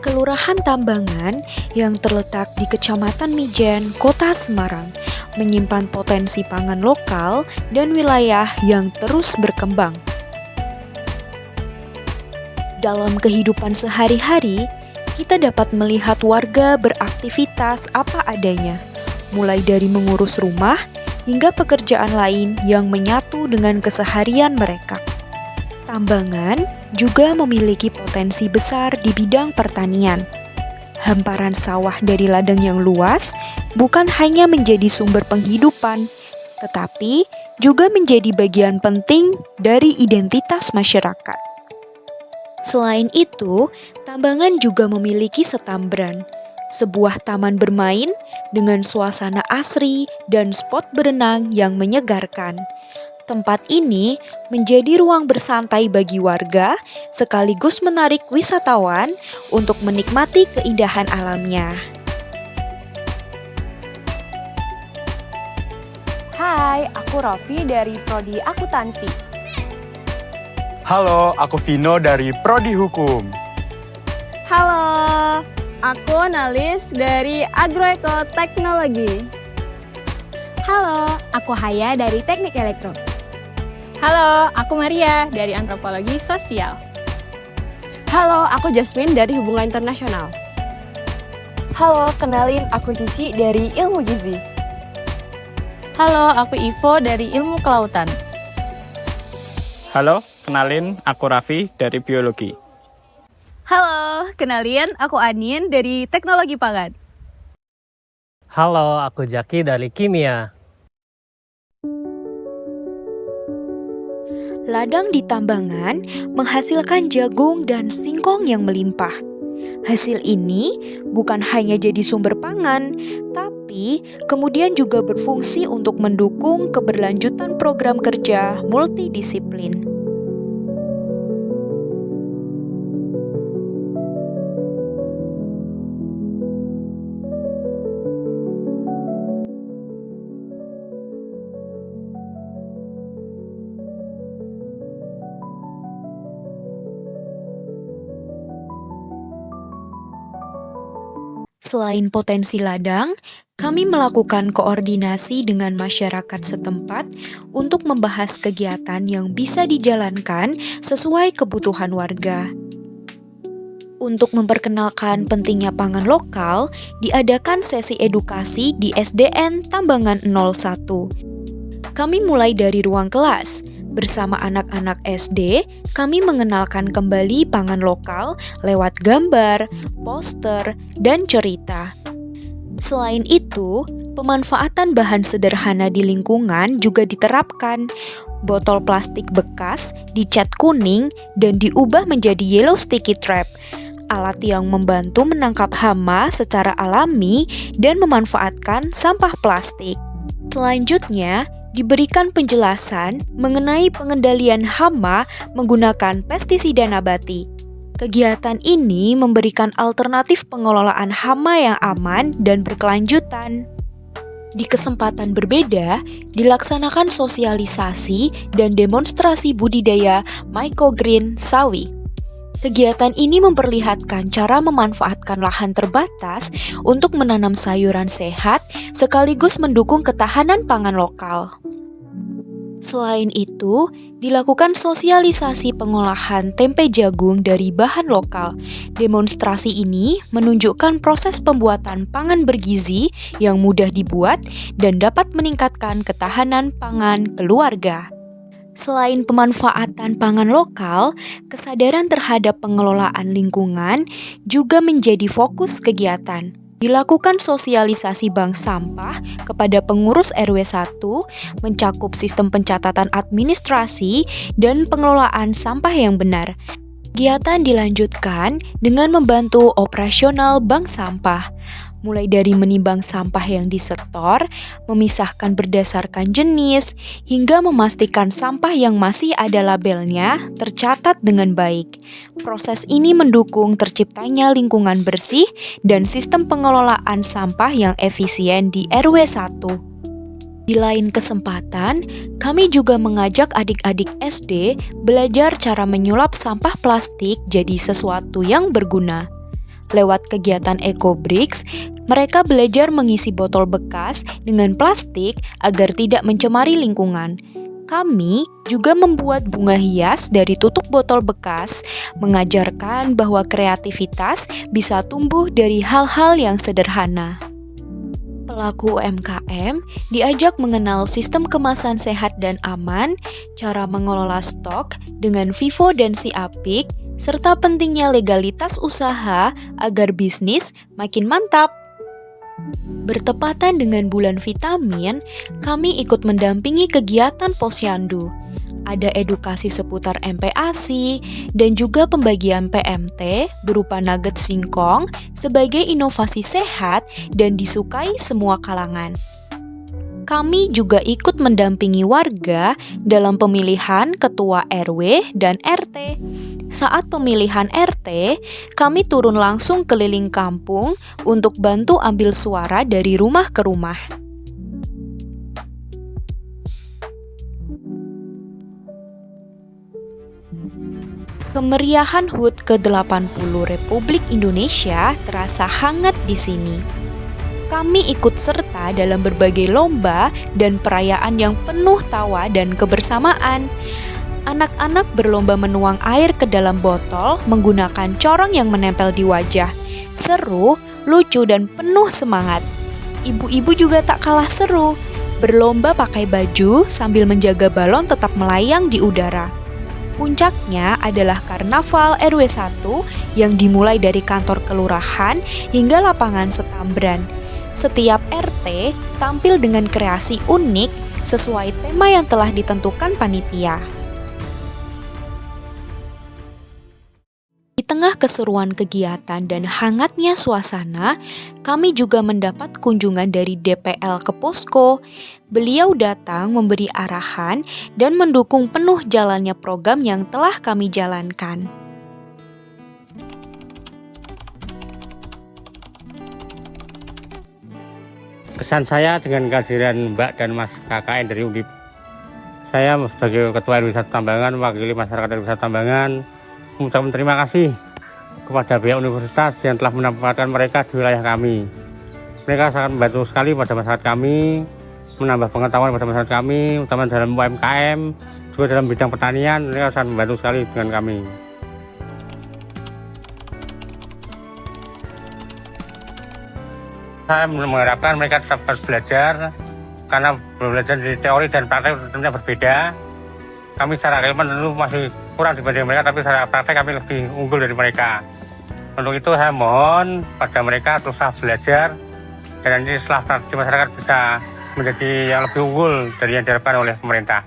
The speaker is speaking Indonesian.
Kelurahan Tambangan yang terletak di Kecamatan Mijen, Kota Semarang, menyimpan potensi pangan lokal dan wilayah yang terus berkembang. Dalam kehidupan sehari-hari, kita dapat melihat warga beraktivitas apa adanya, mulai dari mengurus rumah hingga pekerjaan lain yang menyatu dengan keseharian mereka. Tambangan juga memiliki potensi besar di bidang pertanian. Hamparan sawah dari ladang yang luas bukan hanya menjadi sumber penghidupan, tetapi juga menjadi bagian penting dari identitas masyarakat. Selain itu, Tambangan juga memiliki Setambran, sebuah taman bermain dengan suasana asri dan spot berenang yang menyegarkan. Tempat ini menjadi ruang bersantai bagi warga, sekaligus menarik wisatawan untuk menikmati keindahan alamnya. Hai, aku Rofi dari Prodi Akuntansi. Halo, aku Vino dari Prodi Hukum. Halo, aku Nalis dari Agroekoteknologi. Halo, aku Haya dari Teknik Elektro. Halo, aku Maria dari Antropologi Sosial. Halo, aku Jasmine dari Hubungan Internasional. Halo, kenalin aku Cici dari Ilmu Gizi. Halo, aku Ivo dari Ilmu Kelautan. Halo, kenalin aku Raffi dari Biologi. Halo, kenalin aku Anin dari Teknologi Pangan. Halo, aku Jaki dari Kimia. Ladang di Tambangan menghasilkan jagung dan singkong yang melimpah. Hasil ini bukan hanya jadi sumber pangan, tapi kemudian juga berfungsi untuk mendukung keberlanjutan program kerja multidisiplin. Selain potensi ladang, kami melakukan koordinasi dengan masyarakat setempat untuk membahas kegiatan yang bisa dijalankan sesuai kebutuhan warga. Untuk memperkenalkan pentingnya pangan lokal, diadakan sesi edukasi di SDN Tambangan 01. Kami mulai dari ruang kelas. Bersama anak-anak SD, kami mengenalkan kembali pangan lokal lewat gambar, poster, dan cerita. Selain itu, pemanfaatan bahan sederhana di lingkungan juga diterapkan. Botol plastik bekas dicat kuning dan diubah menjadi yellow sticky trap, alat yang membantu menangkap hama secara alami dan memanfaatkan sampah plastik. Selanjutnya, diberikan penjelasan mengenai pengendalian hama menggunakan pestisida nabati. Kegiatan ini memberikan alternatif pengelolaan hama yang aman dan berkelanjutan. Di kesempatan berbeda, dilaksanakan sosialisasi dan demonstrasi budidaya microgreen sawi. Kegiatan ini memperlihatkan cara memanfaatkan lahan terbatas untuk menanam sayuran sehat sekaligus mendukung ketahanan pangan lokal. Selain itu, dilakukan sosialisasi pengolahan tempe jagung dari bahan lokal. Demonstrasi ini menunjukkan proses pembuatan pangan bergizi yang mudah dibuat dan dapat meningkatkan ketahanan pangan keluarga. Selain pemanfaatan pangan lokal, kesadaran terhadap pengelolaan lingkungan juga menjadi fokus kegiatan. Dilakukan sosialisasi bank sampah kepada pengurus RW 1, mencakup sistem pencatatan administrasi dan pengelolaan sampah yang benar. Kegiatan dilanjutkan dengan membantu operasional bank sampah, mulai dari menimbang sampah yang disetor, memisahkan berdasarkan jenis, hingga memastikan sampah yang masih ada labelnya tercatat dengan baik. Proses ini mendukung terciptanya lingkungan bersih dan sistem pengelolaan sampah yang efisien di RW 1. Di lain kesempatan, kami juga mengajak adik-adik SD belajar cara menyulap sampah plastik jadi sesuatu yang berguna. Lewat kegiatan EcoBricks, mereka belajar mengisi botol bekas dengan plastik agar tidak mencemari lingkungan. Kami juga membuat bunga hias dari tutup botol bekas, mengajarkan bahwa kreativitas bisa tumbuh dari hal-hal yang sederhana. Pelaku UMKM diajak mengenal sistem kemasan sehat dan aman, cara mengelola stok dengan FIFO dan SIAPIK, serta pentingnya legalitas usaha agar bisnis makin mantap. Bertepatan dengan bulan vitamin, kami ikut mendampingi kegiatan Posyandu. Ada edukasi seputar MPASI dan juga pembagian PMT berupa nugget singkong sebagai inovasi sehat dan disukai semua kalangan. Kami juga ikut mendampingi warga dalam pemilihan ketua RW dan RT. Saat pemilihan RT, kami turun langsung keliling kampung untuk bantu ambil suara dari rumah ke rumah. Kemeriahan HUT ke-80 Republik Indonesia terasa hangat di sini. Kami ikut serta dalam berbagai lomba dan perayaan yang penuh tawa dan kebersamaan. Anak-anak berlomba menuang air ke dalam botol menggunakan corong yang menempel di wajah. Seru, lucu, dan penuh semangat. Ibu-ibu juga tak kalah seru, berlomba pakai baju sambil menjaga balon tetap melayang di udara. Puncaknya adalah karnaval RW 1 yang dimulai dari kantor kelurahan hingga lapangan Setambran. Setiap RT tampil dengan kreasi unik sesuai tema yang telah ditentukan panitia. Di tengah keseruan kegiatan dan hangatnya suasana, kami juga mendapat kunjungan dari DPL ke posko. Beliau datang memberi arahan dan mendukung penuh jalannya program yang telah kami jalankan. Kesan saya dengan kehadiran Mbak dan Mas KKN dari Undip. Saya sebagai Ketua RW 1 Tambangan, mewakili masyarakat RW 1 Tambangan, mengucapkan terima kasih kepada pihak universitas yang telah menempatkan mereka di wilayah kami. Mereka sangat membantu sekali pada masyarakat kami, menambah pengetahuan pada masyarakat kami, terutama dalam UMKM, juga dalam bidang pertanian, mereka sangat membantu sekali dengan kami. Saya mengharapkan mereka tetap harus belajar, karena belajar dari teori dan praktek tentunya berbeda. Kami secara keilmuan tentu masih kurang dibanding mereka, tapi secara praktek kami lebih unggul dari mereka. Untuk itu saya mohon pada mereka terus belajar, dan nanti setelah praktik masyarakat bisa menjadi yang lebih unggul dari yang diharapkan oleh pemerintah.